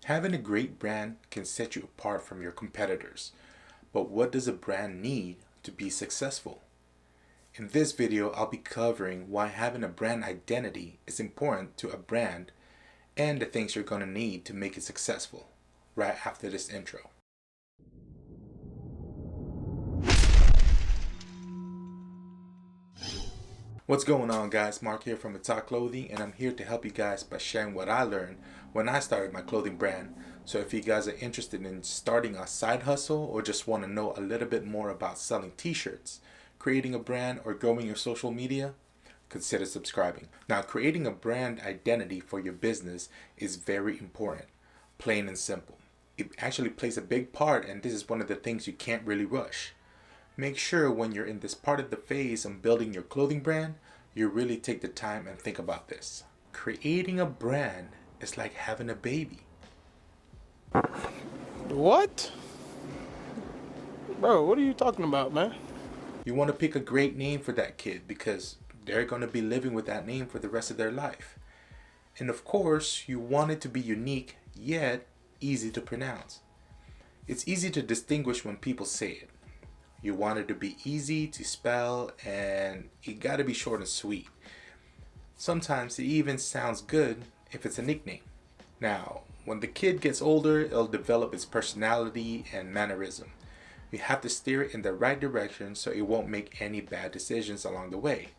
Having a great brand can set you apart from your competitors. But what does a brand need to be successful? In this video, I'll be covering why having a brand identity is important to a brand and the things you're going to need to make it successful right after this intro. What's going on, guys? Mark here from ITAK Clothing, and I'm here to help you guys by sharing what I learned when I started my clothing brand. So if you guys are interested in starting a side hustle or just want to know a little bit more about selling t-shirts, creating a brand, or growing your social media, consider subscribing. Now, creating a brand identity for your business is very important, plain and simple. It actually plays a big part, and this is one of the things you can't really rush. Make sure when you're in this part of the phase of building your clothing brand, you really take the time and think about this. Creating a brand is like having a baby. What? Bro, what are you talking about, man? You want to pick a great name for that kid because they're going to be living with that name for the rest of their life. And of course, you want it to be unique yet easy to pronounce. It's easy to distinguish when people say it. You want it to be easy to spell, and it got to be short and sweet. Sometimes it even sounds good if it's a nickname. Now, when the kid gets older, it'll develop its personality and mannerism. You have to steer it in the right direction so it won't make any bad decisions along the way.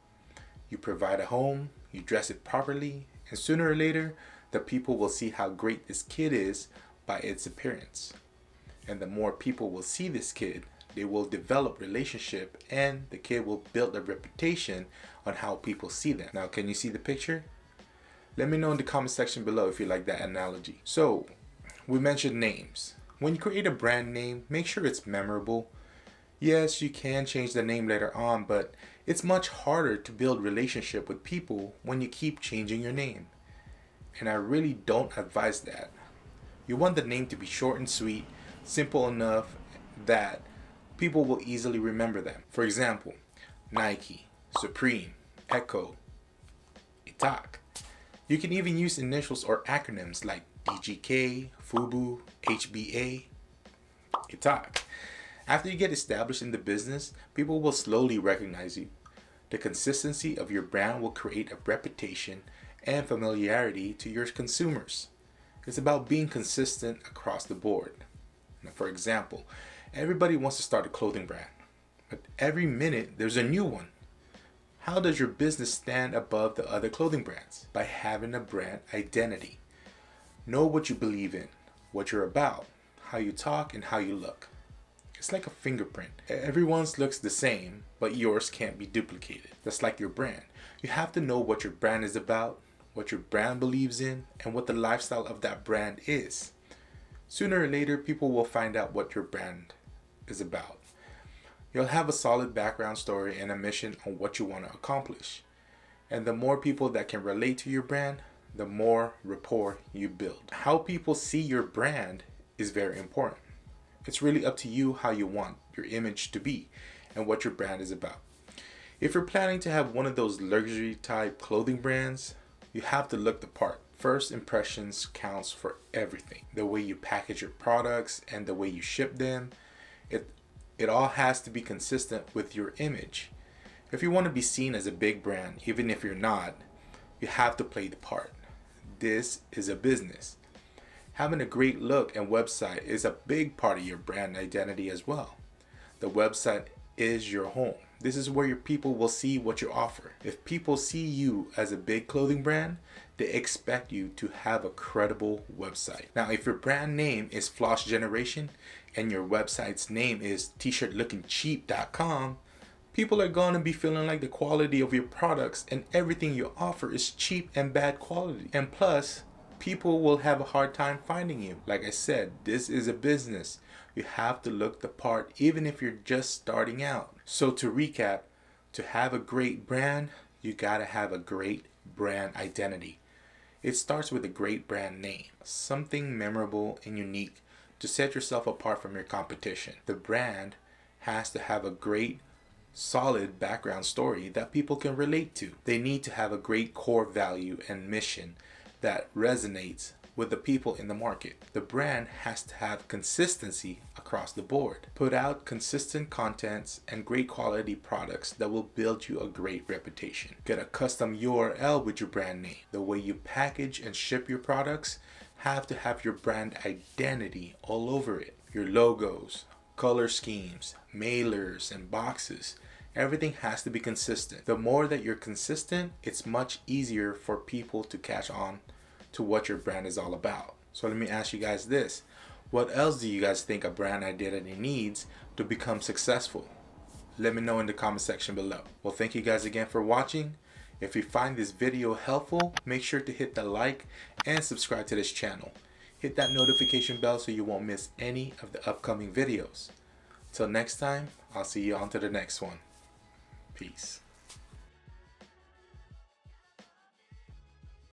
You provide a home, you dress it properly, and sooner or later, the people will see how great this kid is by its appearance. And the more people will see this kid, they will develop relationship, and the kid will build a reputation on how people see them. Now, can you see the picture? Let me know in the comment section below if you like that analogy. So, we mentioned names. When you create a brand name, make sure it's memorable. Yes, you can change the name later on, but it's much harder to build relationship with people when you keep changing your name. And I really don't advise that. You want the name to be short and sweet, simple enough that people will easily remember them. For example, Nike, Supreme, Echo, ITAK. You can even use initials or acronyms like DGK, FUBU, HBA, ITAK. After you get established in the business, people will slowly recognize you. The consistency of your brand will create a reputation and familiarity to your consumers. It's about being consistent across the board. Now, for example, everybody wants to start a clothing brand, but every minute there's a new one. How does your business stand above the other clothing brands? By having a brand identity. Know what you believe in, what you're about, how you talk, and how you look. It's like a fingerprint. Everyone's looks the same, but yours can't be duplicated. That's like your brand. You have to know what your brand is about, what your brand believes in, and what the lifestyle of that brand is. Sooner or later, people will find out what your brand is about. You'll have a solid background story and a mission on what you want to accomplish. And the more people that can relate to your brand, the more rapport you build. How people see your brand is very important. It's really up to you how you want your image to be and what your brand is about. If you're planning to have one of those luxury type clothing brands, you have to look the part. First impressions counts for everything. The way you package your products and the way you ship them, it all has to be consistent with your image. If you want to be seen as a big brand, even if you're not, you have to play the part. This is a business. Having a great look and website is a big part of your brand identity as well. The website is your home. This is where your people will see what you offer. If people see you as a big clothing brand, they expect you to have a credible website. Now, if your brand name is Floss Generation and your website's name is tshirtlookingcheap.com, people are going to be feeling like the quality of your products and everything you offer is cheap and bad quality. And plus, people will have a hard time finding you. Like I said, this is a business. You have to look the part even if you're just starting out. So to recap, to have a great brand, you gotta have a great brand identity. It starts with a great brand name, something memorable and unique to set yourself apart from your competition. The brand has to have a great, solid background story that people can relate to. They need to have a great core value and mission that resonates with the people in the market. The brand has to have consistency across the board. Put out consistent contents and great quality products that will build you a great reputation. Get a custom URL with your brand name. The way you package and ship your products have to have your brand identity all over it. Your logos, color schemes, mailers, and boxes. Everything has to be consistent. The more that you're consistent, it's much easier for people to catch on to what your brand is all about. So let me ask you guys this. What else do you guys think a brand identity needs to become successful? Let me know in the comment section below. Well, thank you guys again for watching. If you find this video helpful, make sure to hit the like and subscribe to this channel. Hit that notification bell so you won't miss any of the upcoming videos. Till next time, I'll see you on to the next one. Peace.